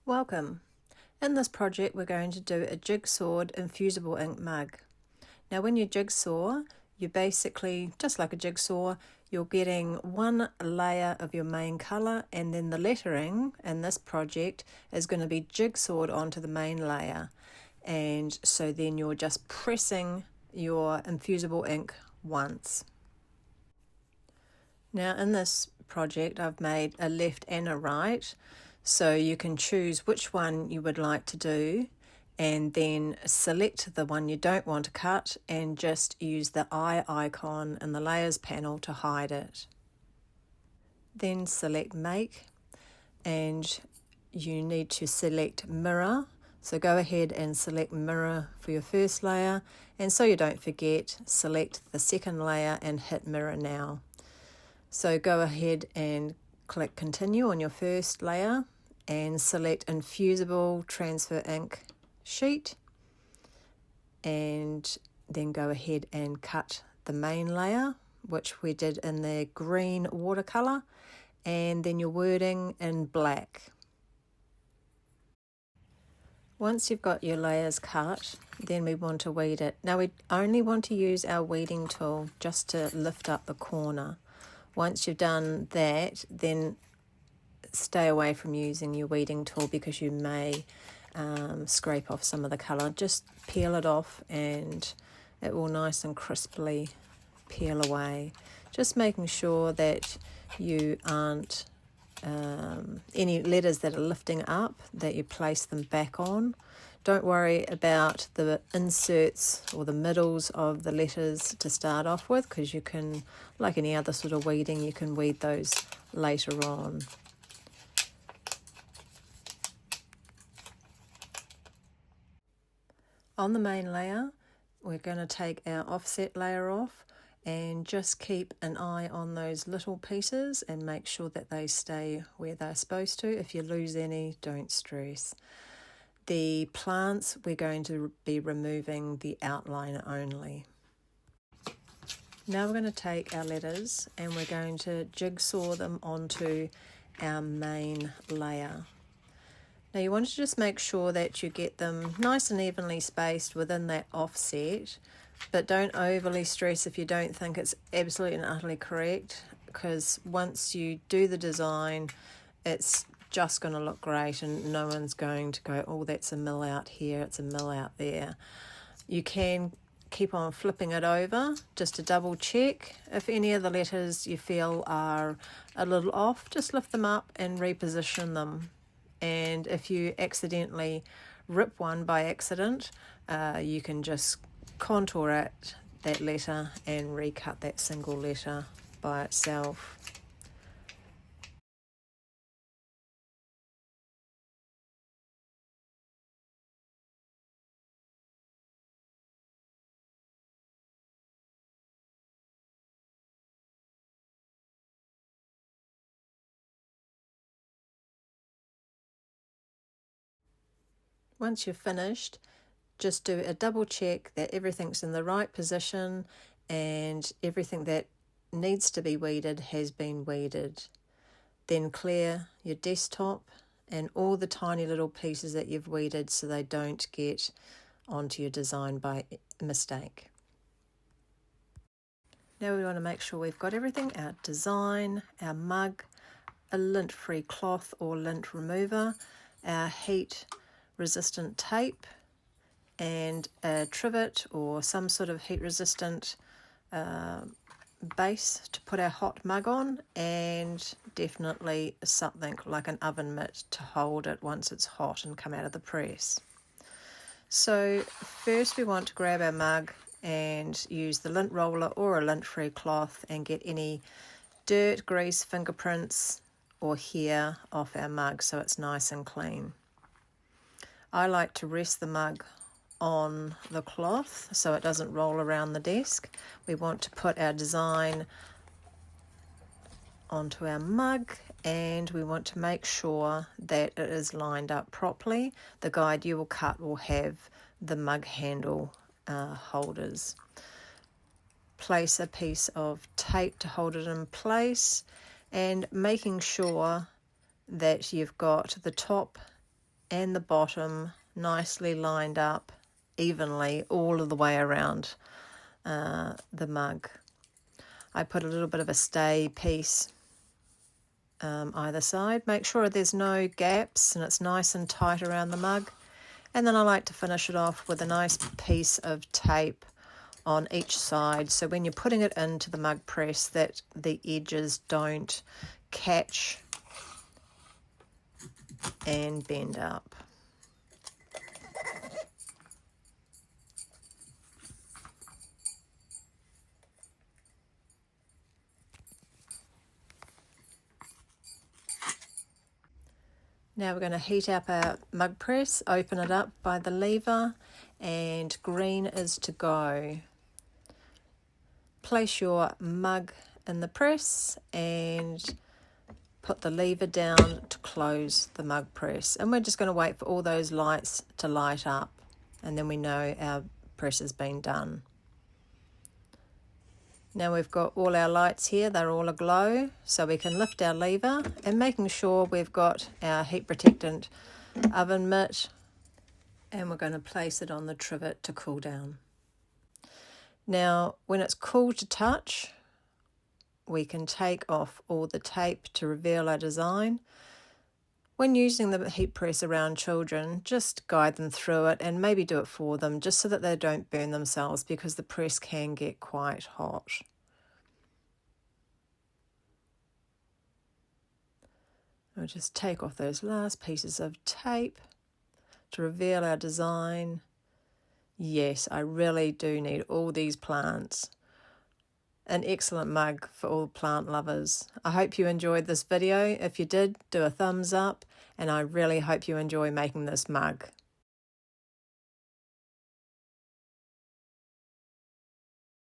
Welcome. In this project we're going to do a jigsawed infusible ink mug. Now when you jigsaw, you basically, just like a jigsaw, you're getting one layer of your main colour and then the lettering in this project is going to be jigsawed onto the main layer. And so then you're just pressing your infusible ink once. Now in this project I've made a left and a right, so you can choose which one you would like to do and then select the one you don't want to cut and just use the eye icon in the layers panel to hide it. Then select make and you need to select mirror, so go ahead and select mirror for your first layer, and so you don't forget, select the second layer and hit mirror now. So go ahead and click continue on your first layer and select infusible transfer ink sheet, and then go ahead and cut the main layer, which we did in the green watercolour, and then your wording in black. Once you've got your layers cut, then we want to weed it. Now we only want to use our weeding tool just to lift up the corner. Once you've done that, then stay away from using your weeding tool because you may scrape off some of the colour. Just peel it off and it will nice and crisply peel away. Just making sure that you aren't any letters that are lifting up, that you place them back on. Don't worry about the inserts or the middles of the letters to start off with, because you can, like any other sort of weeding, you can weed those later on. On the main layer, we're going to take our offset layer off and just keep an eye on those little pieces and make sure that they stay where they're supposed to. If you lose any, don't stress. The plants, we're going to be removing the outline only. Now we're going to take our letters and we're going to jigsaw them onto our main layer. Now you want to just make sure that you get them nice and evenly spaced within that offset, but don't overly stress if you don't think it's absolutely and utterly correct, because once you do the design, it's just going to look great and no one's going to go, oh, that's a mill out here, it's a mill out there. You can keep on flipping it over just to double check. If any of the letters you feel are a little off, just lift them up and reposition them. And if you accidentally rip one by accident, you can just contour out that letter and recut that single letter by itself. Once you're finished, just do a double check that everything's in the right position and everything that needs to be weeded has been weeded. Then clear your desktop and all the tiny little pieces that you've weeded so they don't get onto your design by mistake. Now we want to make sure we've got everything, our design, our mug, a lint-free cloth or lint remover, our heat resistant tape, and a trivet or some sort of heat resistant base to put our hot mug on, and definitely something like an oven mitt to hold it once it's hot and come out of the press. So first we want to grab our mug and use the lint roller or a lint-free cloth and get any dirt, grease, fingerprints or hair off our mug so it's nice and clean. I like to rest the mug on the cloth so it doesn't roll around the desk. We want to put our design onto our mug and we want to make sure that it is lined up properly. The guide you will cut will have the mug handle holders. Place a piece of tape to hold it in place and making sure that you've got the top and the bottom nicely lined up evenly all of the way around the mug. I put a little bit of a stay piece either side. Make sure there's no gaps and it's nice and tight around the mug. And then I like to finish it off with a nice piece of tape on each side, so when you're putting it into the mug press that the edges don't catch and bend up. Now we're going to heat up our mug press, open it up by the lever, and green is to go. Place your mug in the press and put the lever down to close the mug press. And we're just going to wait for all those lights to light up, and then we know our press has been done. Now we've got all our lights here, they're all aglow, so we can lift our lever, and making sure we've got our heat protectant oven mitt, and we're going to place it on the trivet to cool down. Now when it's cool to touch, we can take off all the tape to reveal our design. When using the heat press around children, just guide them through it and maybe do it for them, just so that they don't burn themselves, because the press can get quite hot. We'll just take off those last pieces of tape to reveal our design. Yes, I really do need all these plants. An excellent mug for all plant lovers. I hope you enjoyed this video. If you did, do a thumbs up, and I really hope you enjoy making this mug.